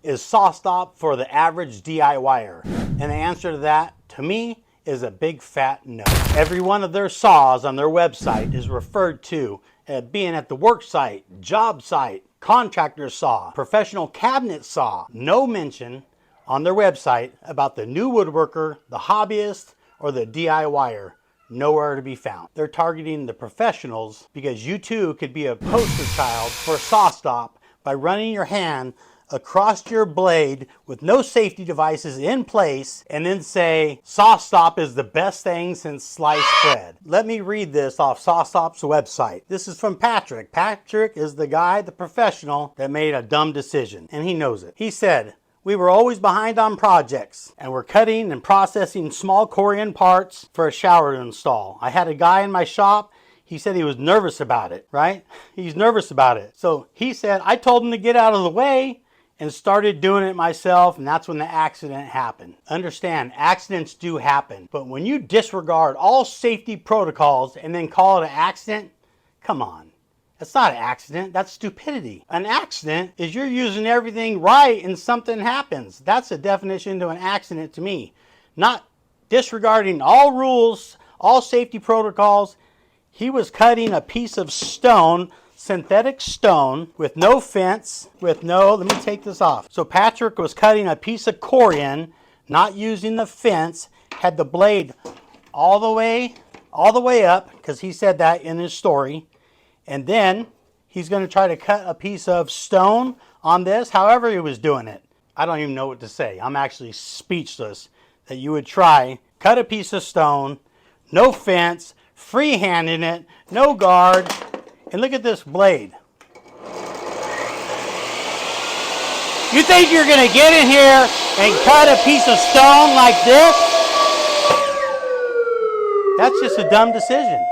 Is SawStop for the average DIYer? And the answer to that, to me, is a big fat no. Every one of their saws on their website is referred to as being at the work site, job site, contractor saw, professional cabinet saw. No mention on their website about the new woodworker, the hobbyist, or the DIYer. Nowhere to be found. They're targeting the professionals because you too could be a poster child for SawStop by running your hand across your blade with no safety devices in place and then say SawStop is the best thing since sliced bread. Let me read this off SawStop's website. This is from Patrick. Patrick is the guy, the professional, that made a dumb decision, and he knows it. He said, "We were always behind on projects and we're cutting and processing small Korean parts for a shower to install. I had a guy in my shop. He said he was nervous about it," right? He's nervous about it. So he said, I told him to get out of the way and started doing it myself, and that's when the accident happened. Understand, accidents do happen, but when you disregard all safety protocols and then call it an accident, come on. That's not an accident, that's stupidity. An accident is you're using everything right and something happens. That's a definition to an accident to me. Not disregarding all rules, all safety protocols. He was cutting a piece of stone, synthetic stone, with no fence, let me take this off. So Patrick was cutting a piece of Korean, not using the fence, had the blade all the way up, because he said that in his story. And then he's going to try to cut a piece of stone on this, however he was doing it. I don't even know what to say. I'm actually speechless that you would try, cut a piece of stone, no fence, free-handing it, no guard, and look at this blade. You think you're going to get in here and cut a piece of stone like this? That's just a dumb decision.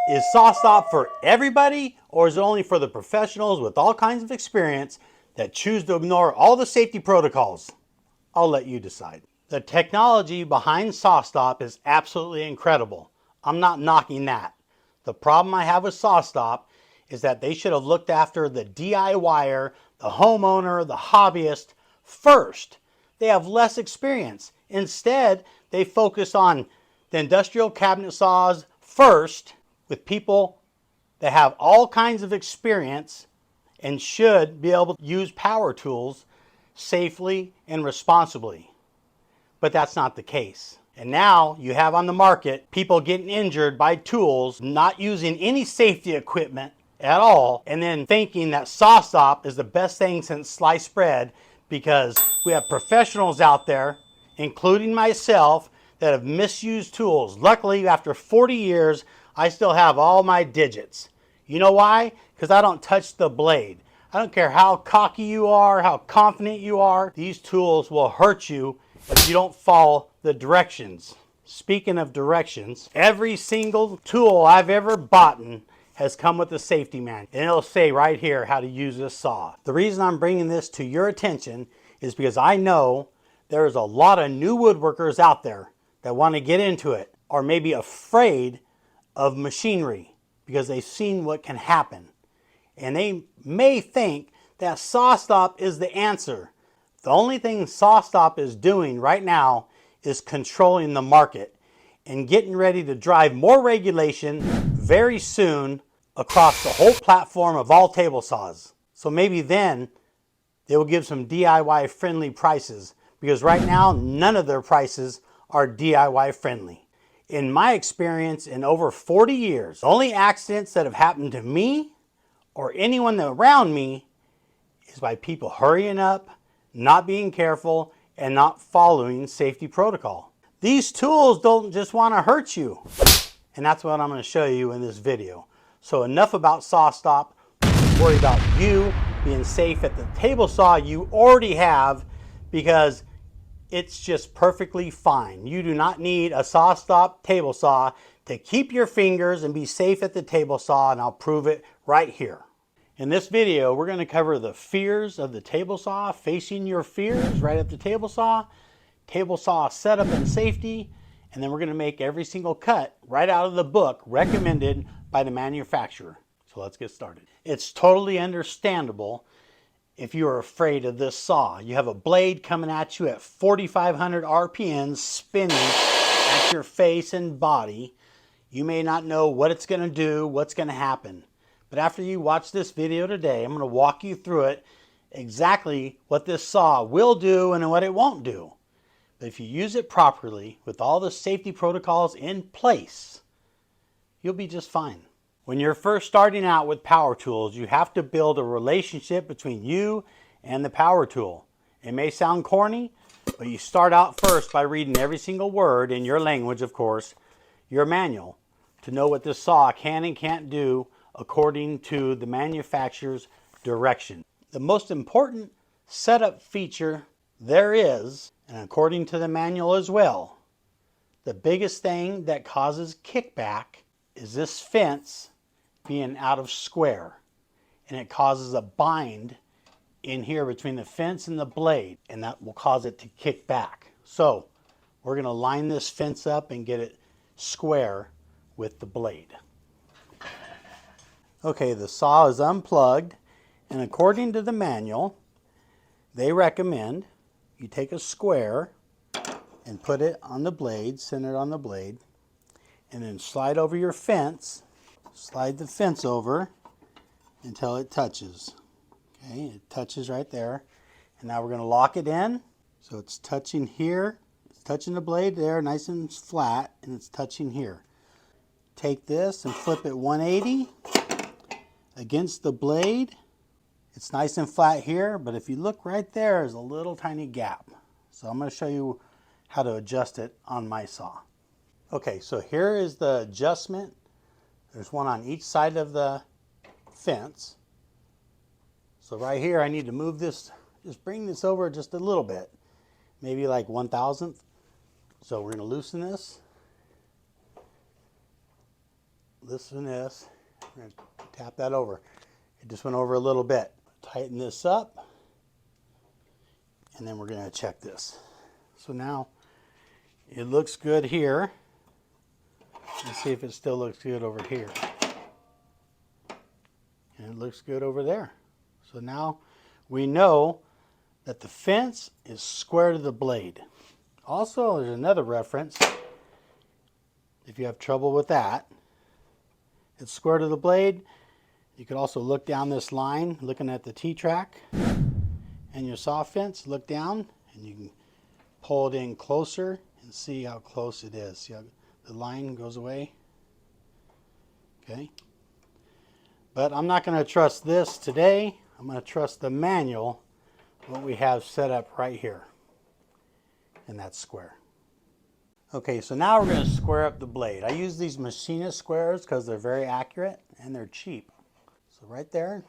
Is SawStop for everybody, or is it only for the professionals with all kinds of experience that choose to ignore all the safety protocols? I'll let you decide. The technology behind SawStop is absolutely incredible. I'm not knocking that. The problem I have with SawStop is that they should have looked after the DIYer, the homeowner, the hobbyist first. They have less experience. Instead, they focus on the industrial cabinet saws first with people that have all kinds of experience and should be able to use power tools safely and responsibly. But that's not the case. And now you have on the market people getting injured by tools, not using any safety equipment at all, and then thinking that SawStop is the best thing since sliced bread because we have professionals out there, including myself, that have misused tools. Luckily, after 40 years, I still have all my digits. You know why? Because I don't touch the blade. I don't care how cocky you are, how confident you are. These tools will hurt you if you don't follow the directions. Speaking of directions, every single tool I've ever bought has come with a safety manual, and it'll say right here how to use this saw. The reason I'm bringing this to your attention is because I know there's a lot of new woodworkers out there that want to get into it, or maybe afraid of machinery because they've seen what can happen. And they may think that SawStop is the answer. The only thing SawStop is doing right now is controlling the market and getting ready to drive more regulation very soon across the whole platform of all table saws. So maybe then they will give some DIY friendly prices, because right now none of their prices are DIY friendly. In my experience, in over 40 years, the only accidents that have happened to me or anyone around me is by people hurrying up, not being careful, and not following safety protocol. These tools don't just want to hurt you. And that's what I'm going to show you in this video. So enough about SawStop. Worry about you being safe at the table saw you already have, because it's just perfectly fine. You do not need a SawStop table saw to keep your fingers and be safe at the table saw, and I'll prove it right here. In this video, we're going to cover the fears of the table saw, facing your fears right at the table saw setup and safety, and then we're going to make every single cut right out of the book recommended by the manufacturer. So let's get started. It's totally understandable if you are afraid of this saw. You have a blade coming at you at 4,500 RPMs spinning at your face and body. You may not know what it's going to do, what's going to happen. But after you watch this video today, I'm going to walk you through it exactly what this saw will do and what it won't do. But if you use it properly with all the safety protocols in place, you'll be just fine. When you're first starting out with power tools, you have to build a relationship between you and the power tool. It may sound corny, but you start out first by reading every single word in your language, of course, your manual, to know what this saw can and can't do according to the manufacturer's direction. The most important setup feature there is, and according to the manual as well, the biggest thing that causes kickback is this fence being out of square, and it causes a bind in here between the fence and the blade, and that will cause it to kick back. So we're going to line this fence up and get it square with the blade. Okay, the saw is unplugged, and according to the manual, they recommend you take a square and put it on the blade, center it on the blade, and then slide over your fence. Slide the fence over until it touches. Okay, it touches right there. And now we're going to lock it in. So it's touching here. It's touching the blade there, nice and flat, and it's touching here. Take this and flip it 180 against the blade. It's nice and flat here, but if you look right there, there's a little tiny gap. So I'm going to show you how to adjust it on my saw. Okay, so here is the adjustment. There's one on each side of the fence. So right here, I need to move this, just bring this over just a little bit, maybe like 1/1000th. So we're going to loosen this. Loosen this. We're going to tap that over. It just went over a little bit. Tighten this up. And then we're going to check this. So now it looks good here. Let's see if it still looks good over here. And it looks good over there. So now we know that the fence is square to the blade. Also, there's another reference. If you have trouble with that, it's square to the blade. You could also look down this line, looking at the T-track and your saw fence. Look down and you can pull it in closer and see how close it is. See how the line goes away? Okay. But I'm not going to trust this today. I'm going to trust the manual, what we have set up right here. And that's square. Okay, so now we're going to square up the blade. I use these machinist squares because they're very accurate and they're cheap. So right there,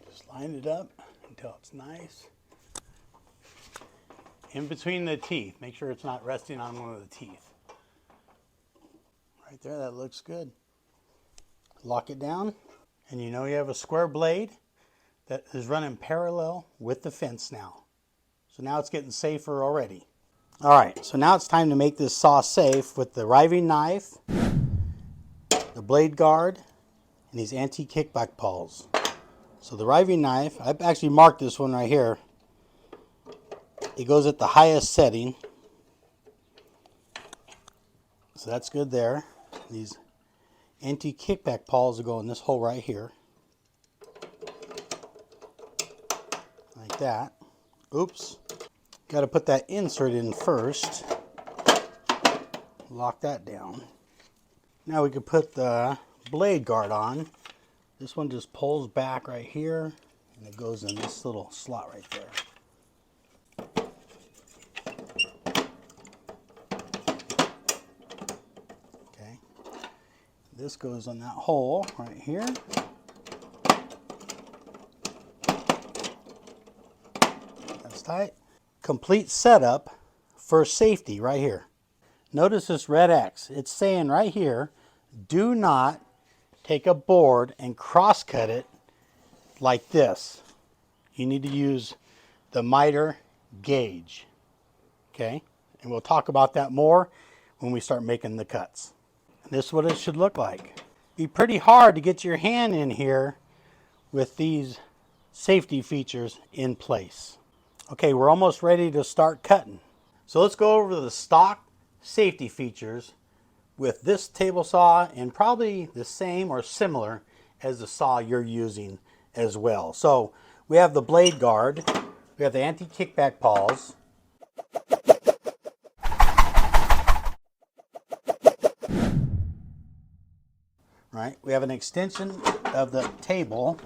just line it up until it's nice. In between the teeth, make sure it's not resting on one of the teeth. Right there, that looks good. Lock it down, and you know you have a square blade that is running parallel with the fence now. So now it's getting safer already. All right, so now it's time to make this saw safe with the riving knife, the blade guard, and these anti-kickback pawls. So the riving knife, I've actually marked this one right here. It goes at the highest setting. So that's good there. These anti-kickback pawls will go in this hole right here. Like that. Oops. Got to put that insert in first. Lock that down. Now we can put the blade guard on. This one just pulls back right here and it goes in this little slot right there. This goes on that hole right here. That's tight. Complete setup for safety right here. Notice this red X. It's saying right here, do not take a board and cross cut it like this. You need to use the miter gauge. Okay? And we'll talk about that more when we start making the cuts. This is what it should look like. Be pretty hard to get your hand in here with these safety features in place. Okay, we're almost ready to start cutting. So let's go over the stock safety features with this table saw, and probably the same or similar as the saw you're using as well. So we have the blade guard, we have the anti-kickback pawls, right? We have an extension of the table,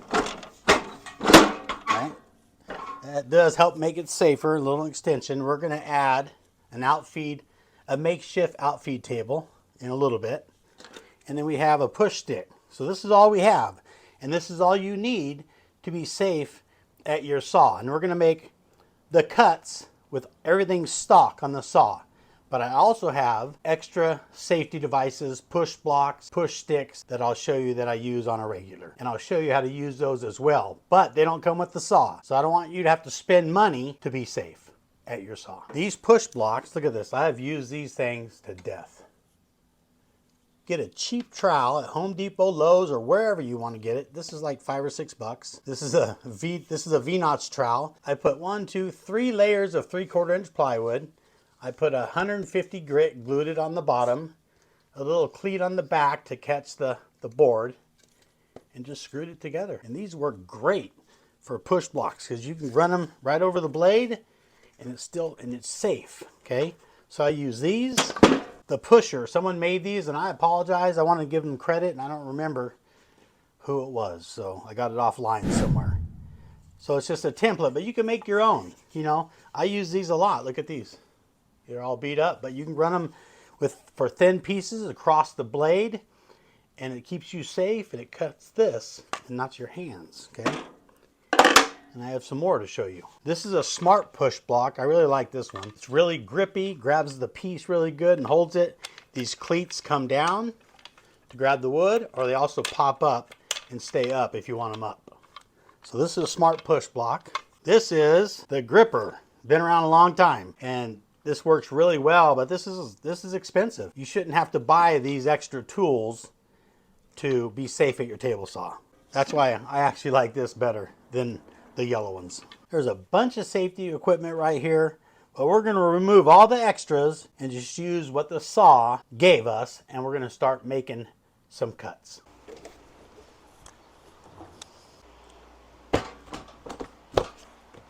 right? That does help make it safer, a little extension. We're going to add an outfeed, a makeshift outfeed table in a little bit. And then we have a push stick. So this is all we have. And this is all you need to be safe at your saw. And we're going to make the cuts with everything stock on the saw. But I also have extra safety devices, push blocks, push sticks that I'll show you that I use on a regular. And I'll show you how to use those as well. But they don't come with the saw. So I don't want you to have to spend money to be safe at your saw. These push blocks, look at this. I have used these things to death. Get a cheap trowel at Home Depot, Lowe's, or wherever you want to get it. This is like $5 or $6. This is a V-notch trowel. I put 1, 2, 3 layers of 3/4 inch plywood. I put 150 grit, glued it on the bottom, a little cleat on the back to catch the board, and just screwed it together. And these work great for push blocks because you can run them right over the blade, and it's safe. Okay, so I use these. The pusher, someone made these, and I apologize. I want to give them credit, and I don't remember who it was, so I got it offline somewhere. So it's just a template, but you can make your own. You know, I use these a lot. Look at these. They're all beat up, but you can run them for thin pieces across the blade, and it keeps you safe, and it cuts this and not your hands, okay? And I have some more to show you. This is a smart push block. I really like this one. It's really grippy, grabs the piece really good and holds it. These cleats come down to grab the wood, or they also pop up and stay up if you want them up. So this is a smart push block. This is the gripper. Been around a long time, and this works really well, but this is expensive. You shouldn't have to buy these extra tools to be safe at your table saw. That's why I actually like this better than the yellow ones. There's a bunch of safety equipment right here, but we're going to remove all the extras and just use what the saw gave us, and we're going to start making some cuts.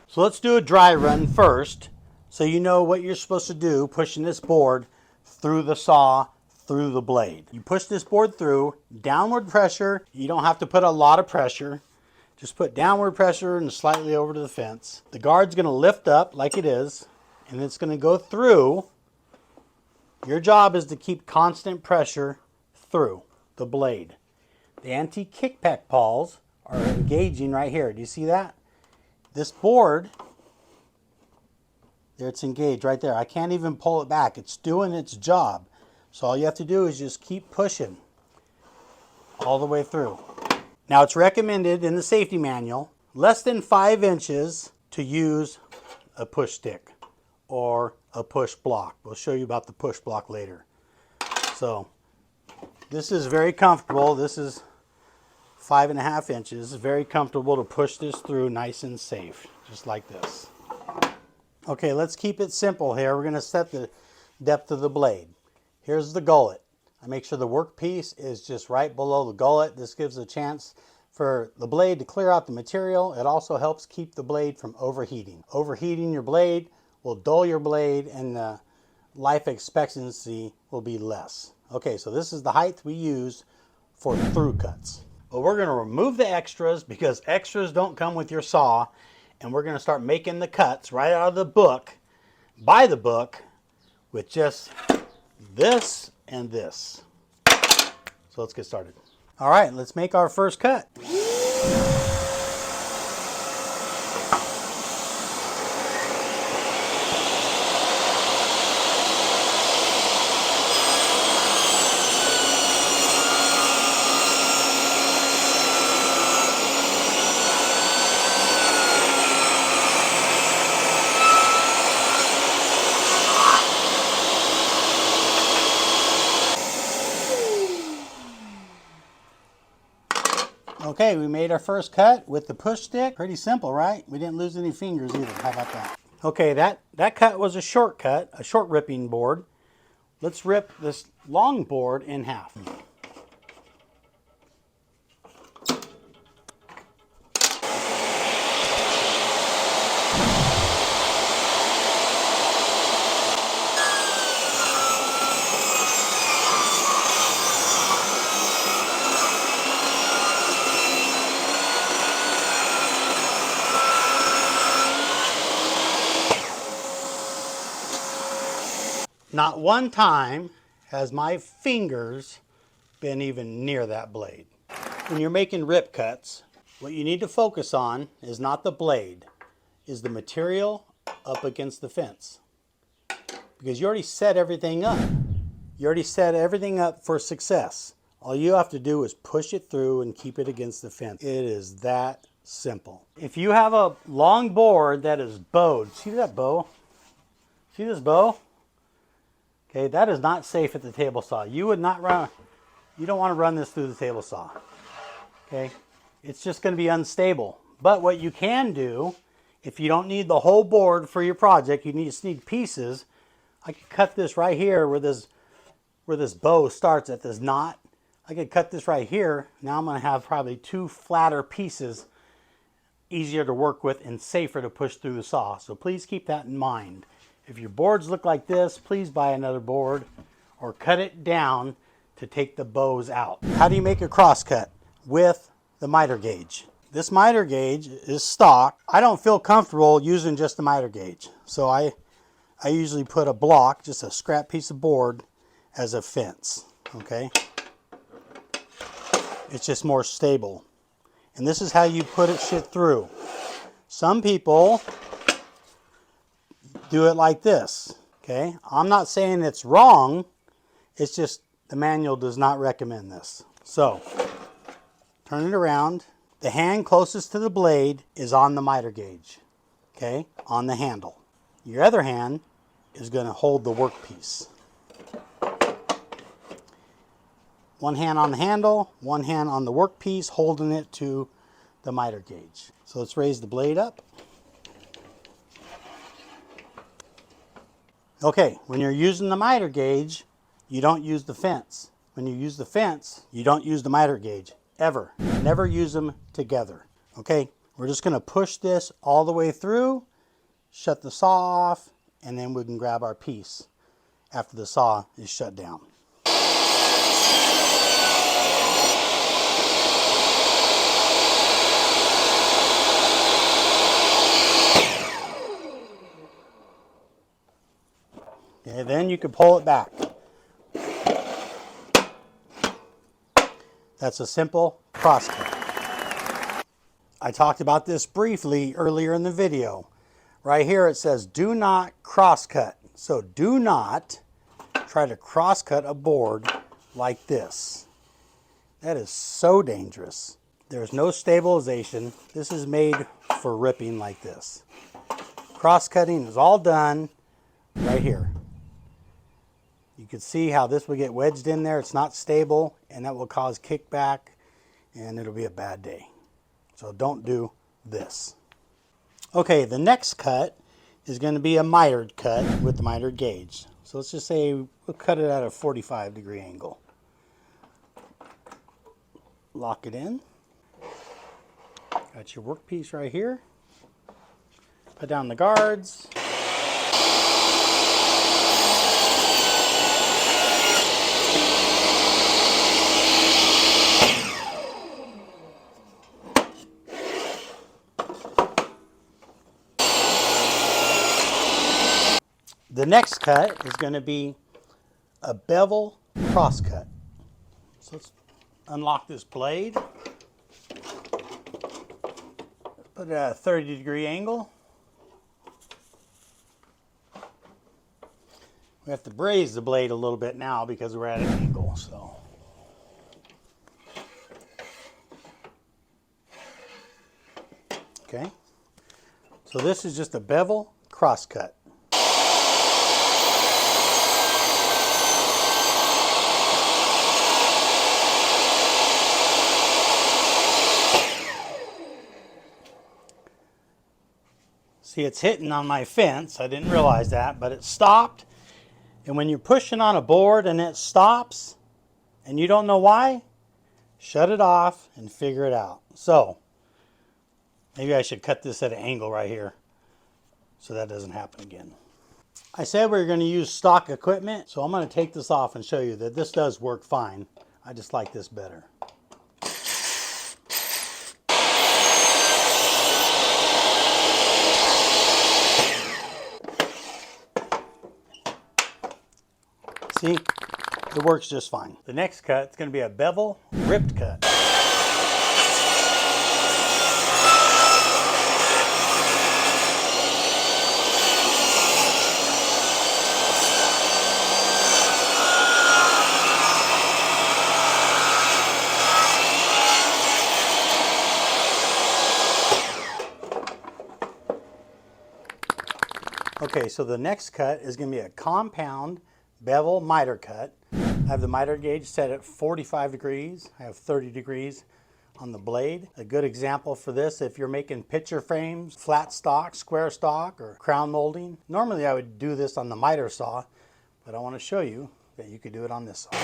So let's do a dry run first, so you know what you're supposed to do pushing this board through the saw, through the blade. You push this board through, downward pressure. You don't have to put a lot of pressure. Just put downward pressure and slightly over to the fence. The guard's going to lift up like it is, and it's going to go through. Your job is to keep constant pressure through the blade. The anti-kickback pawls are engaging right here. Do you see that? This board, there it's engaged right there. I can't even pull it back. It's doing its job. So all you have to do is just keep pushing all the way through. Now it's recommended in the safety manual, less than 5 inches to use a push stick or a push block. We'll show you about the push block later. So this is very comfortable. This is 5.5 inches. Very comfortable to push this through nice and safe, just like this. Okay, let's keep it simple here. We're going to set the depth of the blade. Here's the gullet. I make sure the workpiece is just right below the gullet. This gives a chance for the blade to clear out the material. It also helps keep the blade from overheating. Overheating your blade will dull your blade, and the life expectancy will be less. Okay, so this is the height we use for through cuts. But we're going to remove the extras because extras don't come with your saw, and we're going to start making the cuts right out of the book, by the book, with just this and this. So let's get started. All right, let's make our first cut. Okay, Okay, we made our first cut with the push stick. Pretty simple, right? We didn't lose any fingers either. How about that? Okay, that cut was a shortcut, a short ripping board. Let's rip this long board in half. Not one time has my fingers been even near that blade. When you're making rip cuts, what you need to focus on is not the blade, is the material up against the fence. Because you already set everything up. You already set everything up for success. All you have to do is push it through and keep it against the fence. It is that simple. If you have a long board that is bowed, see that bow? See this bow? Okay, that is not safe at the table saw. You would not run, you don't want to run this through the table saw. Okay, it's just going to be unstable. But what you can do, if you don't need the whole board for your project, you just need pieces. I could cut this right here where this bow starts at this knot. I could cut this right here. Now I'm going to have probably two flatter pieces, easier to work with and safer to push through the saw. So please keep that in mind. If your boards look like this, please buy another board or cut it down to take the bows out. How do you make a cross cut? With the miter gauge. This miter gauge is stock. I don't feel comfortable using just the miter gauge. So I usually put a block, just a scrap piece of board, as a fence, okay? It's just more stable. And this is how you put it shit through. Some people do it like this, okay? I'm not saying it's wrong, it's just the manual does not recommend this. So, turn it around. The hand closest to the blade is on the miter gauge, okay? On the handle. Your other hand is going to hold the workpiece. One hand on the handle, one hand on the workpiece, holding it to the miter gauge. So let's raise the blade up. Okay, when you're using the miter gauge, you don't use the fence. When you use the fence, you don't use the miter gauge, ever. Never use them together, okay? We're just gonna push this all the way through, shut the saw off, and then we can grab our piece after the saw is shut down. Okay, then you can pull it back. That's a simple crosscut. I talked about this briefly earlier in the video. Right here it says do not crosscut. So do not try to crosscut a board like this. That is so dangerous. There's no stabilization. This is made for ripping like this. Cross-cutting is all done right here. You can see how this will get wedged in there. It's not stable, and that will cause kickback, and it'll be a bad day. So don't do this. Okay, the next cut is going to be a mitered cut with the mitered gauge. So let's just say we'll cut it at a 45-degree angle. Lock it in. Got your workpiece right here. Put down the guards. The next cut is going to be a bevel cross cut. So let's unlock this blade. Put it at a 30-degree angle. We have to braze the blade a little bit now because we're at an angle. So. Okay. So this is just a bevel cross cut. See, it's hitting on my fence. I didn't realize that, but it stopped. And when you're pushing on a board and it stops and you don't know why, shut it off and figure it out. So maybe I should cut this at an angle right here so that doesn't happen again. I said we were going to use stock equipment, so I'm going to take this off and show you that this does work fine. I just like this better. See, it works just fine. The next cut is going to be a bevel ripped cut. Okay, so the next cut is going to be a compound bevel miter cut. I have the miter gauge set at 45 degrees. I have 30 degrees on the blade. A good example for this, if you're making picture frames, flat stock, square stock, or crown molding. Normally I would do this on the miter saw, but I want to show you that you could do it on this saw.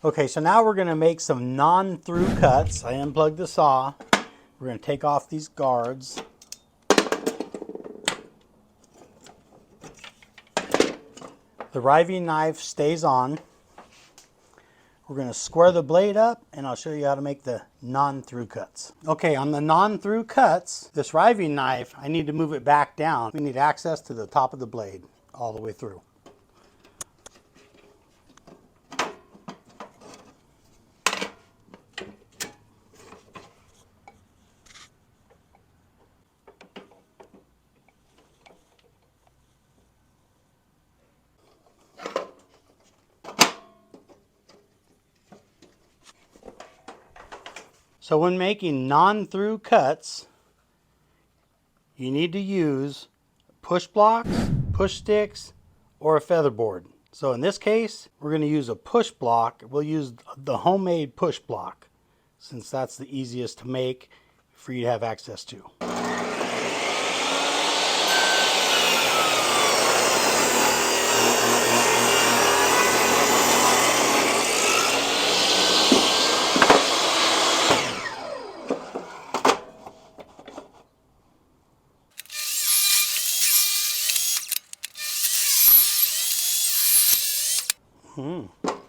Okay, so now we're going to make some non-through cuts. I unplugged the saw. We're going to take off these guards. The riving knife stays on. We're going to square the blade up and I'll show you how to make the non-through cuts. Okay, on the non-through cuts, this riving knife, I need to move it back down. We need access to the top of the blade all the way through. So when making non-through cuts, you need to use push blocks, push sticks, or a feather board. So in this case, we're going to use a push block. We'll use the homemade push block since that's the easiest to make for you to have access to.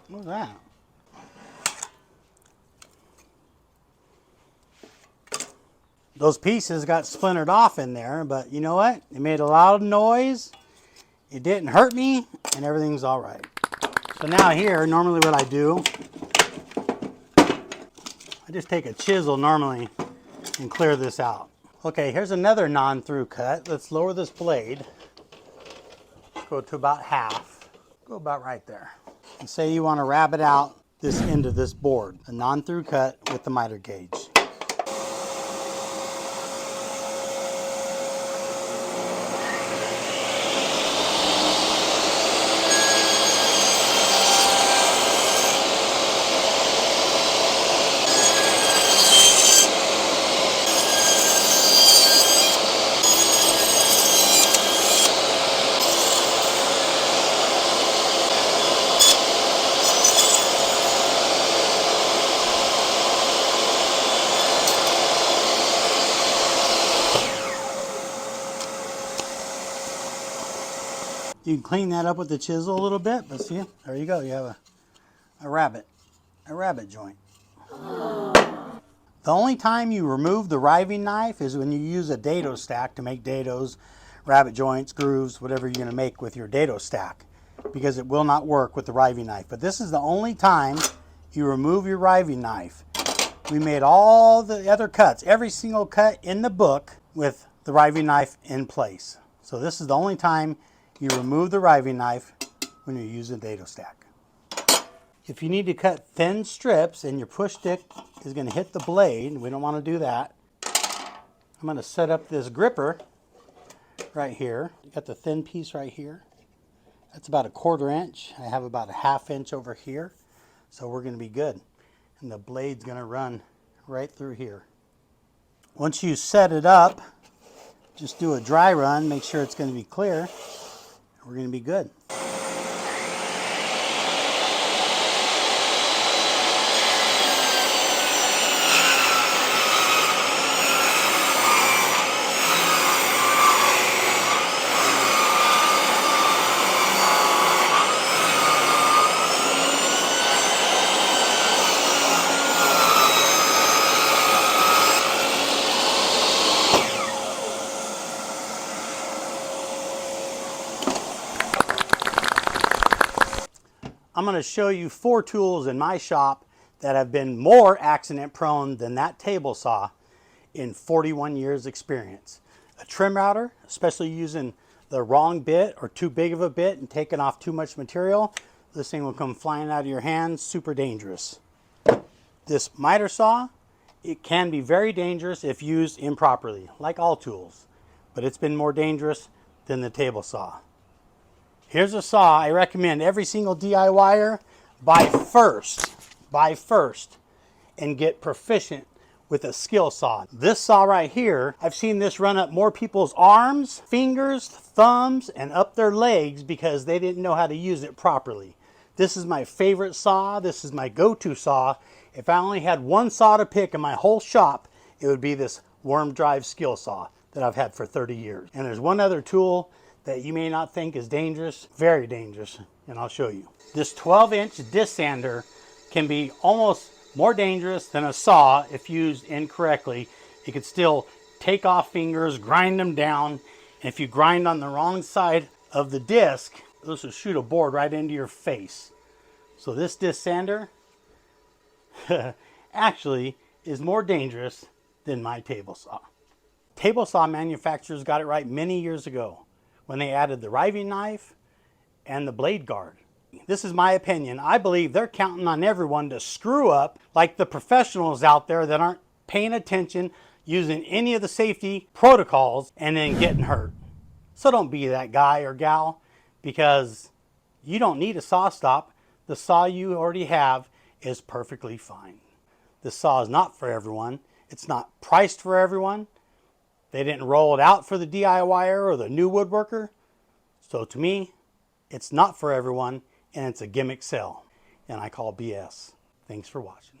What's that? Those pieces got splintered off in there, but you know what? It made a loud noise. It didn't hurt me, and everything's all right. So now here, normally what I do, I just take a chisel normally and clear this out. Okay, here's another non-through cut. Let's lower this blade. Go to about half. Go about right there. And say you want to rabbet out this end of this board, a non-through cut with the miter gauge. You can clean that up with the chisel a little bit, but see, there you go. You have a rabbet joint. The only time you remove the riving knife is when you use a dado stack to make dados, rabbet joints, grooves, whatever you're going to make with your dado stack, because it will not work with the riving knife. But this is the only time you remove your riving knife. We made all the other cuts, every single cut in the book with the riving knife in place. So this is the only time you remove the riving knife when you use a dado stack. If you need to cut thin strips and your push stick is going to hit the blade, we don't want to do that. I'm going to set up this gripper right here. You got the thin piece right here. That's about 1/4 inch. I have about 1/2 inch over here. So we're going to be good. And the blade's going to run right through here. Once you set it up, just do a dry run, make sure it's going to be clear. We're going to be good. I'm going to show you 4 tools in my shop that have been more accident prone than that table saw in 41 years experience. A trim router, especially using the wrong bit or too big of a bit and taking off too much material. This thing will come flying out of your hands, super dangerous. This miter saw, it can be very dangerous if used improperly, like all tools, but it's been more dangerous than the table saw. Here's a saw I recommend every single DIYer buy first and get proficient with a skill saw. This saw right here, I've seen this run up more people's arms, fingers, thumbs, and up their legs because they didn't know how to use it properly. This is my favorite saw. This is my go-to saw. If I only had one saw to pick in my whole shop, it would be this worm drive skill saw that I've had for 30 years. And there's one other tool that you may not think is dangerous, very dangerous, and I'll show you. This 12-inch disc sander can be almost more dangerous than a saw if used incorrectly. It could still take off fingers, grind them down, and if you grind on the wrong side of the disc, this will shoot a board right into your face. So this disc sander actually is more dangerous than my table saw. Table saw manufacturers got it right many years ago when they added the riving knife and the blade guard. This is my opinion. I believe they're counting on everyone to screw up like the professionals out there that aren't paying attention, using any of the safety protocols, and then getting hurt. So don't be that guy or gal, because you don't need a SawStop. The saw you already have is perfectly fine. This saw is not for everyone. It's not priced for everyone. They didn't roll it out for the DIYer or the new woodworker. So to me, it's not for everyone, and it's a gimmick sell. And I call BS. Thanks for watching.